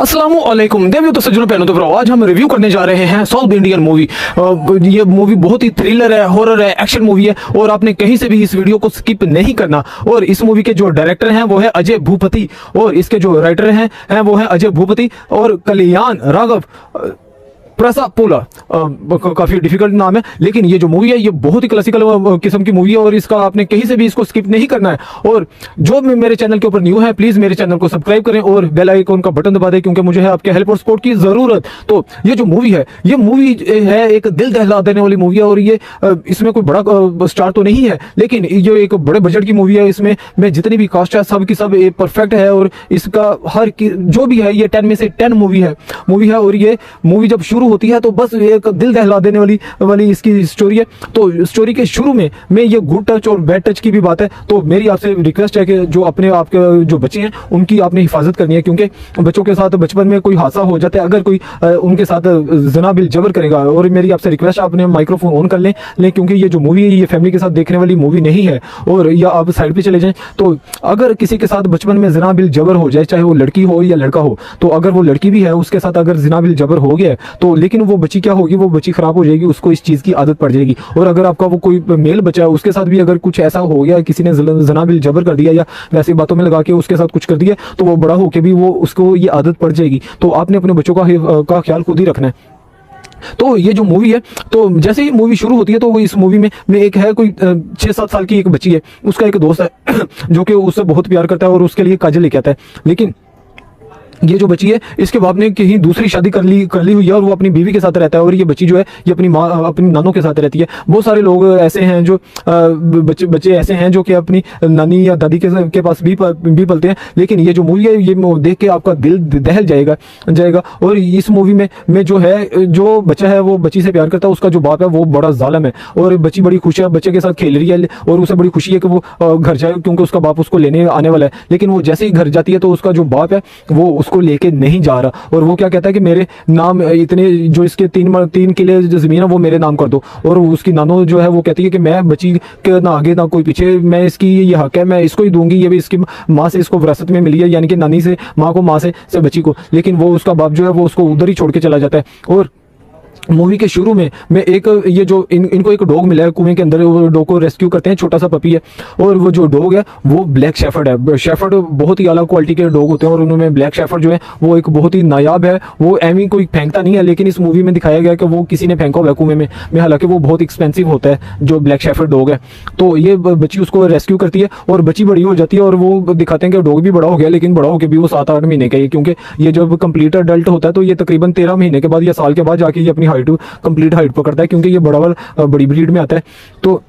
अस्सलामुअलैकुम देवियों तो सज्जनों पहनो तो आज हम रिव्यू करने जा रहे हैं साउथ इंडियन मूवी। ये मूवी बहुत ही थ्रिलर है, हॉरर है, एक्शन मूवी है और आपने कहीं से भी इस वीडियो को स्किप नहीं करना। और इस मूवी के जो डायरेक्टर हैं वो है अजय भूपति और इसके जो राइटर हैं वो है अजय भूपति और कल्याण राघव प्रसापोला। काफी डिफिकल्ट नाम है, लेकिन ये जो मूवी है ये बहुत ही क्लासिकल किस्म की मूवी है और इसका आपने कहीं से भी इसको स्किप नहीं करना है। और जो मेरे चैनल के ऊपर न्यू है प्लीज मेरे चैनल को सब्सक्राइब करें और बेल आइकन का बटन दबा दें क्योंकि मुझे है आपके हेल्प और सपोर्ट की जरूरत। तो ये जो मूवी है ये मूवी है एक दिल दहला देने वाली मूवी है और ये इसमें कोई बड़ा स्टार तो नहीं है, लेकिन ये एक बड़े बजट की मूवी है। इसमें में जितनी भी कास्ट है सब की सब परफेक्ट है और इसका हर जो भी है ये 10 में से 10 मूवी है और ये मूवी जब शुरू होती है तो बस एक दिल दहला देने वाली इसकी स्टोरी है। तो स्टोरी के शुरू में ये गुड टच और बैड टच की भी बात है। तो मेरी आपसे रिक्वेस्ट है कि जो अपने आपके जो बच्चे हैं उनकी आपने हिफाजत करनी है क्योंकि बच्चों के साथ बचपन में कोई हादसा हो जाता है, अगर कोई उनके साथ जना बिल जबर करेगा। और मेरी आपसे रिक्वेस्ट है आपने माइक्रोफोन ऑन कर लें क्योंकि ये जो मूवी है ये फैमिली के साथ देखने वाली मूवी नहीं है। और या आप साइड पे चले जाएं। तो अगर किसी के साथ बचपन में जना बिल जबर हो जाए, चाहे वो लड़की हो या लड़का हो, तो अगर वो लड़की भी है उसके साथ अगर जना बिल जबर हो गया तो लेकिन वो बच्ची क्या होगी, वो बच्ची खराब हो जाएगी, उसको इस चीज की आदत पड़ जाएगी। और अगर आपका वो कोई मेल बच्चा है उसके साथ भी अगर कुछ ऐसा हो गया, किसी ने जना बिल जबर कर दिया या वैसी बातों में लगा के उसके साथ कुछ कर दिया तो वो बड़ा होके भी वो उसको ये आदत पड़ जाएगी। तो आपने अपने बच्चों का ख्याल खुद ही रखना है। तो ये जो मूवी है तो जैसे ही मूवी शुरू होती है तो वो इस मूवी में एक है कोई 6-7 साल की एक बच्ची है, उसका एक दोस्त है जो कि उससे बहुत प्यार करता है और उसके लिए काजल लेके आता है। लेकिन ये जो बच्ची है इसके बाप ने कहीं दूसरी शादी कर ली हुई है और वो अपनी बीवी के साथ रहता है और ये बच्ची जो है ये अपनी नानों के साथ रहती है। बहुत सारे लोग ऐसे हैं जो बच्चे ऐसे हैं जो कि अपनी नानी या दादी के पास भी पलते हैं। लेकिन ये जो मूवी है ये देख के आपका दिल दहल जाएगा। और इस मूवी में जो है जो बच्चा है वो बच्ची से प्यार करता है, उसका जो बाप है वो बड़ा जालिम है और बच्ची बड़ी खुश है, बच्चे के साथ खेल रही है और उसे बड़ी खुशी है कि वो घर जाए क्योंकि उसका बाप उसको लेने आने वाला है। लेकिन वो जैसे ही घर जाती है तो उसका जो बाप है वो उसको लेके नहीं जा रहा और वो क्या कहता है कि मेरे नाम इतने जो इसके 3 किले जो जमीन है वो मेरे नाम कर दो। और उसकी नानो जो है वो कहती है कि मैं बच्ची के ना आगे ना कोई पीछे, मैं इसकी ये हक है, मैं इसको ही दूंगी, ये भी इसकी माँ से इसको विरासत में मिली है, यानी कि नानी से माँ को, माँ से बच्ची को। लेकिन वो उसका बाप जो है वो उसको उधर ही छोड़ के चला जाता है। और मूवी के शुरू में एक ये जो इनको एक डॉग मिला है कुएं के अंदर, वो डॉग को रेस्क्यू करते हैं, छोटा सा पपी है और वो जो डॉग है वो ब्लैक शेफर्ड है। शेफर्ड बहुत ही अलग क्वालिटी के डॉग होते हैं और उनमें ब्लैक शेफर्ड जो है वो एक बहुत ही नायाब है। वो एमी कोई फेंकता नहीं है, लेकिन इस मूवी में दिखाया गया कि वो किसी ने फेंका हुआ है कुएं में, हालांकि वो बहुत एक्सपेंसिव होता है जो ब्लैक शेफर्ड डॉग है। तो ये बच्ची उसको रेस्क्यू करती है और बच्ची बड़ी हो जाती है और वो दिखाते हैं कि डॉग भी बड़ा हो गया, लेकिन बड़ा होकर भी वो 7-8 महीने का है क्योंकि ये जब कंप्लीट अडल्ट होता है तो ये तकरीबन 13 महीने के बाद या साल के बाद जाके ये अपनी हाइट कंप्लीट हाइट पकड़ता है क्योंकि ये बड़ी ब्रीड में आता है। तो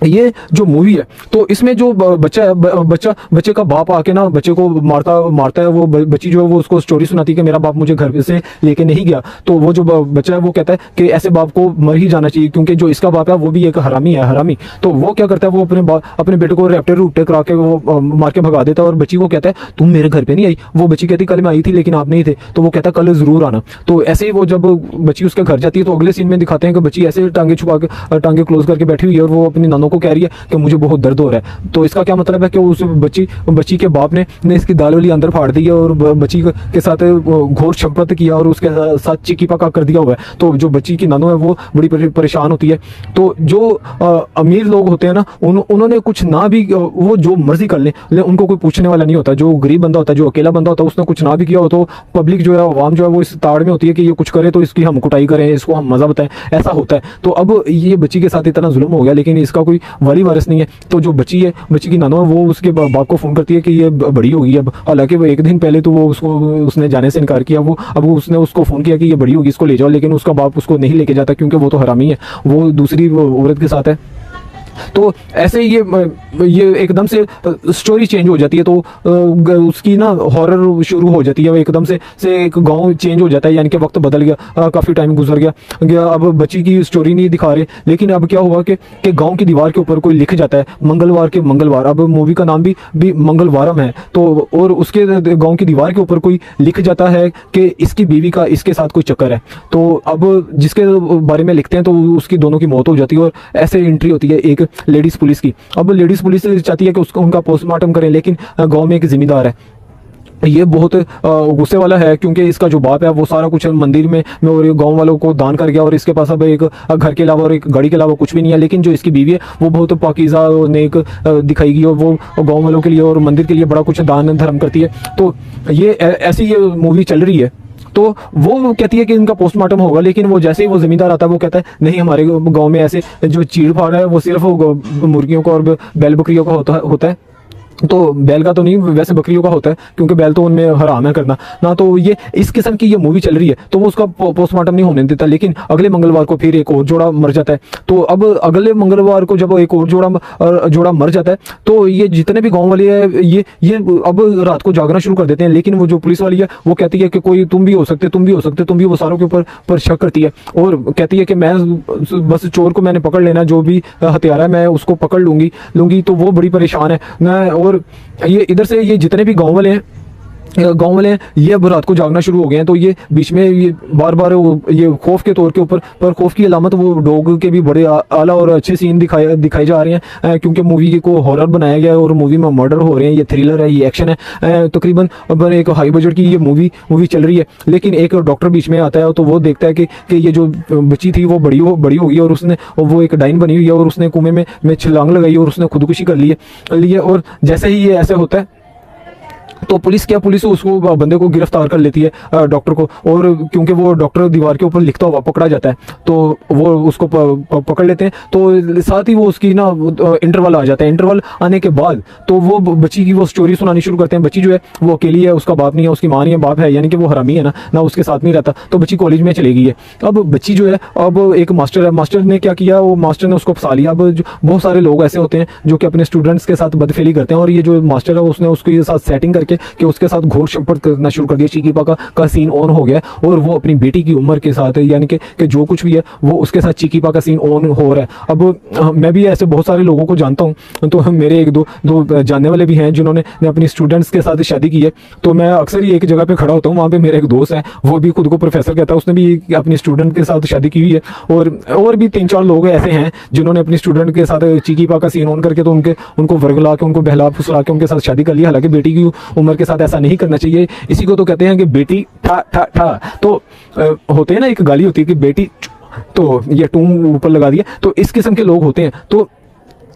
ये जो मूवी है तो इसमें जो बच्चे का बाप आके ना बच्चे को मारता है। वो बच्ची जो है वो उसको स्टोरी सुनाती है कि मेरा बाप मुझे घर से लेके नहीं गया। तो वो जो बच्चा है वो कहता है कि ऐसे बाप को मर ही जाना चाहिए क्योंकि जो इसका बाप है वो भी एक हरामी। तो वो क्या करता है, वो अपने बेटे को रैप्टे करा के वो मार के भगा देता है और बच्ची को कहता है तुम मेरे घर पे नहीं आई। वो बच्ची कहती कल मैं आई थी लेकिन आप नहीं थे। तो वो कहता कल जरूर आना। तो ऐसे ही वो जब बच्ची उसके घर जाती है तो अगले सीन में दिखाते हैं कि बच्ची ऐसे टांगे क्लोज करके बैठी हुई है और वो अपनी नानों को कह रही है कि मुझे बहुत दर्द हो रहा है। तो इसका क्या मतलब है कि उस बच्ची के बाप ने इसकी दाल वाली अंदर फाड़ दी है और बच्ची के साथ घोर शपथ किया और उसके साथ चिकी पका कर दिया हुआ है। तो जो बच्ची की नानो है वो बड़ी परेशान होती है। तो जो अमीर लोग होते हैं ना उन्होंने कुछ ना भी वो जो मर्जी कर ले उनको कोई पूछने वाला नहीं होता। जो गरीब बंदा होता है, जो अकेला बंदा होता है, उसने कुछ ना भी किया हो तो पब्लिक जो है आवाम जो है वो इस ताड़ में होती है कि ये कुछ करे तो इसकी हम कुटाई करें, इसको हम मजा बताएं, ऐसा होता है। तो अब ये बच्ची के साथ इतना जुल्म हो गया लेकिन इसका कोई वाली वारिस नहीं है। तो जो बच्ची की नानो है वो उसके बाप को फोन करती है कि ये बड़ी होगी अब। हालांकि वो एक दिन पहले तो वो उसने जाने से इनकार किया। अब उसने उसको फोन किया कि ये बड़ी होगी इसको ले जाओ, लेकिन उसका बाप उसको नहीं लेके जाता क्योंकि वो तो हरामी है, वो दूसरी औरत के साथ है। तो ऐसे ये एकदम से स्टोरी चेंज हो जाती है। तो उसकी ना हॉरर शुरू हो जाती है एकदम से एक गांव चेंज हो जाता है, यानी कि वक्त बदल गया, काफ़ी टाइम गुजर गया। अब बच्ची की स्टोरी नहीं दिखा रहे, लेकिन अब क्या हुआ कि गांव की दीवार के ऊपर कोई लिख जाता है मंगलवार के मंगलवार। अब मूवी का नाम भी मंगलवारम है। तो और उसके गाँव की दीवार के ऊपर कोई लिख जाता है कि इसकी बीवी का इसके साथ कोई चक्कर है। तो अब जिसके बारे में लिखते हैं तो उसकी दोनों की मौत हो जाती है और ऐसे एंट्री होती है एक लेडीज पुलिस की। अब लेडीज पुलिस चाहती है कि उसको उनका पोस्टमार्टम करें, लेकिन गांव में एक जिम्मेदार है ये बहुत गुस्से वाला है, क्योंकि इसका जो बाप है वो सारा कुछ मंदिर में और गांव वालों को दान कर गया, और इसके पास अब एक घर के अलावा और एक गाड़ी के अलावा कुछ भी नहीं है। लेकिन जो इसकी बीवी है वो बहुत पाकीज़ा और नेक दिखाएगी, और वो गांव वालों के लिए और मंदिर के लिए बड़ा कुछ दान धर्म करती है। तो ये ऐसी ये मूवी चल रही है। तो वो कहती है कि इनका पोस्टमार्टम होगा, लेकिन वो जैसे ही वो जमींदार आता है वो कहता है नहीं, हमारे गांव में ऐसे जो चीड़ फाड़ है वो सिर्फ मुर्गियों का और बैल बकरियों का होता है। तो बैल का तो नहीं, वैसे बकरियों का होता है, क्योंकि बैल तो उनमें हराम है करना ना। तो ये इस किस्म की ये मूवी चल रही है, तो वो उसका पोस्टमार्टम नहीं होने देता। लेकिन अगले मंगलवार को फिर एक और जोड़ा मर जाता है। तो अब अगले मंगलवार को जब एक और जोड़ा मर जाता है, तो ये जितने भी गांव वाले हैं ये अब रात को जागना शुरू कर देते हैं। लेकिन वो जो पुलिस वाली है वो कहती है कि कोई तुम भी हो सकते, तुम भी हो सकते, तुम भी, वो सारों के ऊपर शक करती है और कहती है कि मैं बस चोर को मैंने पकड़ लेना, जो भी हथियार है मैं उसको पकड़ लूंगी। तो वो बड़ी परेशान है ना। और ये इधर से ये जितने भी गांव वाले हैं ये अब रात को जागना शुरू हो गए हैं। तो ये बीच में ये बार बार ये खौफ के तौर के ऊपर, पर खौफ की अलामत वो डॉग के भी बड़े आला और अच्छे सीन दिखाए जा रहे हैं, क्योंकि मूवी को हॉरर बनाया गया है और मूवी में मर्डर हो रहे हैं। ये थ्रिलर है, ये एक्शन है। तकरीबन अब एक हाई बजट की ये मूवी चल रही है। लेकिन एक डॉक्टर बीच में आता है, तो वो देखता है कि ये जो बच्ची थी वो बड़ी हो गई, और वो एक डाइन बनी हुई है, और उसने कुएं में छलांग लगाई और उसने खुदकुशी कर ली है। और जैसे ही ये ऐसे होता है तो पुलिस उसको बंदे को गिरफ्तार कर लेती है, डॉक्टर को। और क्योंकि वो डॉक्टर दीवार के ऊपर लिखता हुआ पकड़ा जाता है, तो वो उसको पकड़ लेते हैं। तो साथ ही वो उसकी ना इंटरवल आ जाता है। इंटरवल आने के बाद तो वो बच्ची की वो स्टोरी सुनानी शुरू करते हैं। बच्ची जो है वो अकेली है, उसका बाप नहीं है, उसकी माँ नहीं है, बाप है, यानी कि वो हरामी है ना उसके साथ नहीं रहता। तो बच्ची कॉलेज में चली गई है। अब बच्ची जो है, अब एक मास्टर है, मास्टर ने क्या किया, वो मास्टर ने उसको फंसा लिया। अब बहुत सारे लोग ऐसे होते हैं जो कि अपने स्टूडेंट्स के साथ बदफेली करते हैं, और ये जो मास्टर है उसने उसके साथ सेटिंग करके कि उसके साथ घोर संपर्क करना शुरू कर दिया। चिकीपा का सीन ऑन हो गया, और वो अपनी बेटी की उम्र के साथ, यानी कि जो कुछ भी है वो उसके साथ चिकीपा का सीन ऑन हो रहा है। अब मैं भी ऐसे बहुत सारे लोगों को जानता हूँ, तो मेरे एक दो जानने वाले भी हैं जिन्होंने अपनी स्टूडेंट्स के साथ शादी की है। तो मैं अक्सर ही एक जगह पे खड़ा होता हूँ, वहाँ पे मेरा एक दोस्त है, वो भी खुद को प्रोफेसर कहता है, उसने भी अपनी स्टूडेंट के साथ शादी की हुई है। और भी 3-4 लोग ऐसे हैं जिन्होंने अपनी स्टूडेंट के साथ चिकीपा का सीन ऑन करके तो उनको वर्गला के, उनको बहला फुसला के उनके साथ शादी कर लिया। हालांकि बेटी की उम्र के साथ ऐसा नहीं करना चाहिए। इसी को तो कहते हैं कि बेटी ठा ठा ठा। तो होते हैं ना, एक गाली होती है कि बेटी, तो ये टूम ऊपर लगा दिया। तो इस किस्म के लोग होते हैं। तो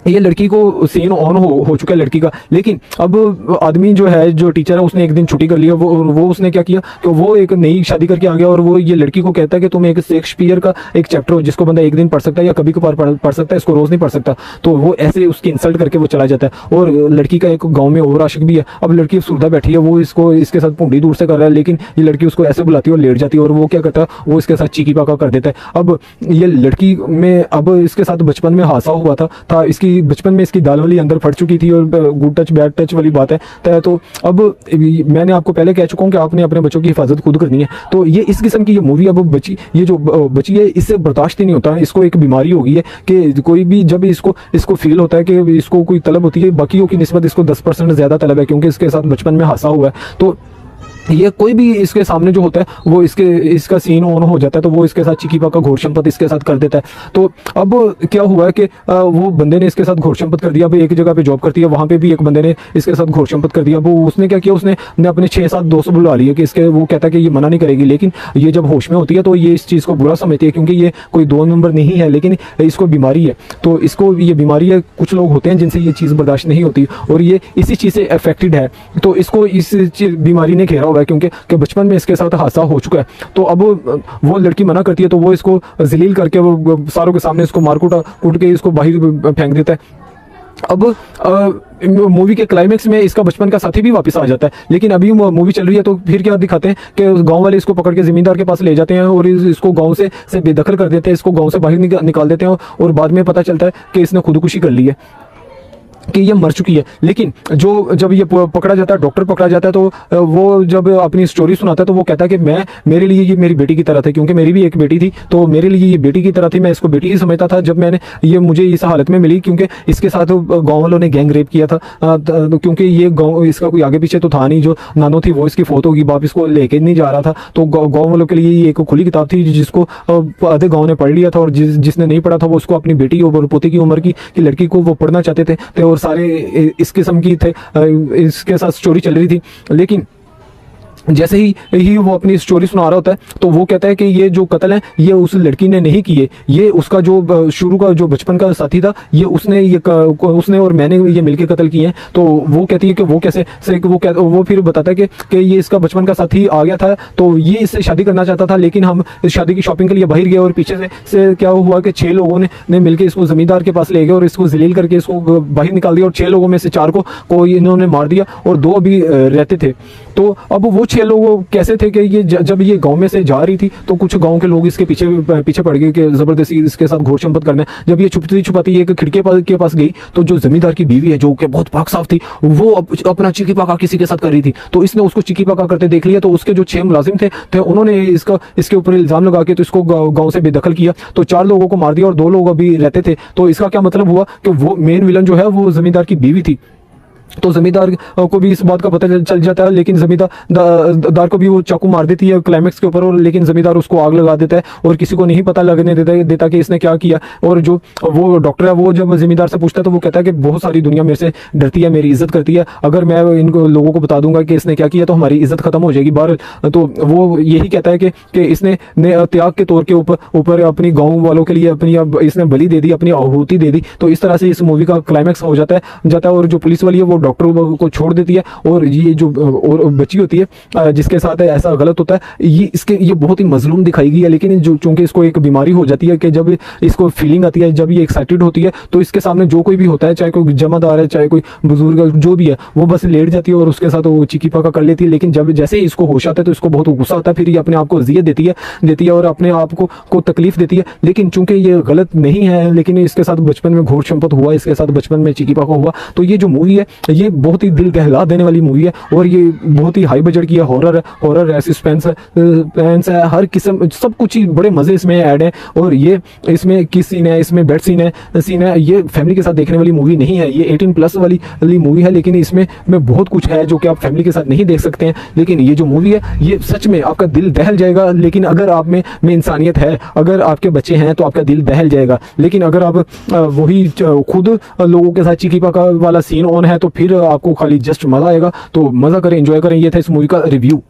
ये लड़की को सीन ऑन हो चुका है लड़की का। लेकिन अब आदमी जो है, जो टीचर है, उसने एक दिन छुट्टी कर लिया। वो उसने क्या किया कि वो एक नई शादी करके आ गया, और वो ये लड़की को कहता है कि तुम एक शेक्सपियर का एक चैप्टर हो जिसको बंदा एक दिन पढ़ सकता है या कभी कभार पढ़ सकता है, इसको रोज नहीं पढ़ सकता। तो वो ऐसे उसकी इंसल्ट करके वो चला जाता है। और लड़की का एक गाँव में और आशिक भी है। अब लड़की सुरदा बैठी है, वो इसके साथ पूंडी दूर से कर रहा है, लेकिन ये लड़की उसको ऐसे बुलाती है और लेट जाती है, और वो क्या करता है, वो इसके साथ चीकी पाका कर देता है। अब ये लड़की में, अब इसके साथ बचपन में हादसा हुआ था इसकी बचपन में इसकी दाल वाली अंदर फट चुकी थी, और गुड टच बैड टच वाली बात है। तो अब मैंने आपको पहले कह चुका हूँ कि आपने अपने बच्चों की हिफाजत खुद करनी है। तो ये इस किस्म की ये मूवी अब ये जो बच्ची है, इससे बर्दाश्त ही नहीं होता। इसको एक बीमारी हो गई है कि कोई भी जब इसको फील होता है कि इसको कोई तलब होती है, बाकियों की निस्बत इसको 10% ज़्यादा तलब है, क्योंकि इसके साथ बचपन में हादसा हुआ है। तो ये कोई भी इसके सामने जो होता है वो इसका सीन ऑन हो जाता है, तो वो इसके साथ चिकीपा का घोर संपत इसके साथ कर देता है। तो अब क्या हुआ है कि वो बंदे ने इसके साथ घोर संपत कर दिया। अब एक जगह पे जॉब करती है, वहाँ पे भी एक बंदे ने इसके साथ घोर संपत कर दिया। वो उसने क्या किया, उसने अपने 6-7 दोस्त बुला लिए कि इसके, वो कहता है कि ये मना नहीं करेगी, लेकिन ये जब होश में होती है तो ये इस चीज़ को बुरा समझती है, क्योंकि ये कोई 2 नंबर नहीं है, लेकिन इसको बीमारी है। तो इसको ये बीमारी है, कुछ लोग होते हैं जिनसे ये चीज़ बर्दाश्त नहीं होती, और ये इसी चीज़ से अफेक्टेड है। तो इसको इस बीमारी ने घेरा हुआ है, क्योंकि बचपन में इसके साथ हादसा हो चुका है। तो अब वो लड़की मना करती है, तो वो इसको जलील करके वो सारों के सामने इसको मार कूट के इसको बाहर फेंक देता है। अब मूवी के क्लाइमेक्स में इसका बचपन का साथी भी वापस आ जाता है। लेकिन अभी मूवी चल रही है, तो फिर क्या दिखाते हैं कि गांव वाले इसको पकड़ के जमींदार के पास ले जाते हैं, और इसको गांव से बेदखल कर देते हैं, इसको गांव से बाहर निकाल देते हैं, और बाद में पता चलता है कि इसने खुदकुशी कर ली है, कि ये मर चुकी है। लेकिन जब ये पकड़ा जाता है, डॉक्टर पकड़ा जाता है, तो वो जब अपनी स्टोरी सुनाता है, तो वो कहता है कि मेरे लिए ये मेरी बेटी की तरह थी, क्योंकि मेरी भी एक बेटी थी, तो मेरे लिए ये बेटी की तरह थी। मैं इसको बेटी ही समझता था जब मुझे इस हालत में मिली, क्योंकि इसके साथ गाँव वालों ने गैंग रेप किया था। क्योंकि ये गाँव, इसका कोई आगे पीछे तो था नहीं, जो नानो थी वो इसकी फोत होगी, बाप इसको लेके नहीं जा रहा था। तो गाँव वालों के लिए ये एक खुली किताब थी, जिसको आधे गाँव ने पढ़ लिया था, और जिसने नहीं पढ़ा था वो उसको अपनी बेटी और पोती की उम्र की लड़की को वो पढ़ना चाहते थे, और सारे इस किस्म की थे, इसके साथ स्टोरी चल रही थी। लेकिन जैसे ही वो अपनी स्टोरी सुना रहा होता है तो वो कहता है कि ये जो कत्ल है ये उस लड़की ने नहीं किए, ये उसका जो शुरू का जो बचपन का साथी था ये उसने और मैंने ये मिलके कत्ल किए हैं। तो वो कहती है कि वो कैसे से वो फिर बताता है कि ये इसका बचपन का साथी आ गया था, तो ये इससे शादी करना चाहता था, लेकिन हम इस शादी की शॉपिंग के लिए बाहर गए और पीछे से क्या हुआ कि 6 लोगों ने मिलकर इसको जमींदार के पास ले गए और इसको जलील करके इसको बाहर निकाल दिया और 6 लोगों में से 4 को इन्होंने मार दिया और 2 अभी रहते थे। तो अब वो 6 लोग कैसे थे कि ये जब ये गांव में से जा रही थी तो कुछ गांव के लोग इसके पीछे पड़ गए कि जबरदस्ती इसके साथ घोर संपत करना है। जब ये छुपती छुपाती एक खिड़की के पास गई तो जो जमींदार की बीवी है जो कि बहुत पाक साफ थी वो अपना चिकी पाका किसी के साथ कर रही थी, तो इसने उसको चिकी पाका करते देख लिया। तो उसके जो 6 मुलाजिम थे उन्होंने इसके ऊपर इल्जाम लगा के तो इसको गाँव से बेदखल किया, तो 4 लोगों को मार दिया और 2 लोग अभी रहते थे। तो इसका क्या मतलब हुआ कि वो मेन विलन जो है वो जमींदार की बीवी थी। तो जमींदार को भी इस बात का पता चल जाता है, लेकिन जमींदार को भी वो चाकू मार देती है क्लाइमेक्स के ऊपर, और लेकिन जमींदार उसको आग लगा देता है और किसी को नहीं पता लगने देता कि इसने क्या किया। और जो वो डॉक्टर है वो जब जमींदार से पूछता है तो वो कहता है कि बहुत सारी दुनिया मेरे से डरती है, मेरी इज्जत करती है, अगर मैं इनको लोगों को बता दूंगा कि इसने क्या किया तो हमारी इज्जत खत्म हो जाएगी बाहर। तो वो यही कहता है कि इसने त्याग के तौर के ऊपर अपनी गाँव वालों के लिए अपनी इसने बलि दे दी, अपनी आहुति दे दी। तो इस तरह से इस मूवी का क्लाइमैक्स हो जाता है और जो पुलिस वाली है वो डॉक्टर को छोड़ देती है और ये जो और बच्ची होती है जिसके साथ ऐसा गलत होता है ये बहुत ही मजलूम दिखाई गई है। लेकिन जो चूंकि इसको एक बीमारी हो जाती है कि जब इसको फीलिंग आती है, जब ये एक्साइटेड होती है तो इसके सामने जो कोई भी होता है, चाहे कोई जमादार है चाहे कोई बुजुर्ग जो भी है, वो बस लेट जाती है और उसके साथ वो चिकी पाका कर लेती है। लेकिन जब जैसे ही इसको होश आता है तो इसको बहुत गुस्सा आता है, फिर ये अपने आप को अजियत देती है और अपने आप को तकलीफ देती है। लेकिन चूंकि ये गलत नहीं है, लेकिन इसके साथ बचपन में घोर संपत हुआ, इसके साथ बचपन में चिकी पाका हुआ, तो ये जो मूवी है ये बहुत ही दिल दहला देने वाली मूवी है और ये बहुत ही हाई बजट की है। हॉरर है, सस्पेंस है, हर किस्म सब कुछ ही बड़े मजे इसमें ऐड है। और ये इसमें किस सीन है, इसमें बेड सीन है, ये फैमिली के साथ देखने वाली मूवी नहीं है, ये 18+ वाली मूवी है। लेकिन इसमें बहुत कुछ है जो कि आप फैमिली के साथ नहीं देख सकते हैं। लेकिन ये जो मूवी है ये सच में आपका दिल दहल जाएगा। लेकिन अगर आप में इंसानियत है, अगर आपके बच्चे हैं तो आपका दिल दहल जाएगा। लेकिन अगर आप वही खुद लोगों के साथ चिकी पाका वाला सीन ऑन है तो फिर आपको खाली जस्ट मजा आएगा। तो मजा करें, एंजॉय करें। ये था इस मूवी का रिव्यू।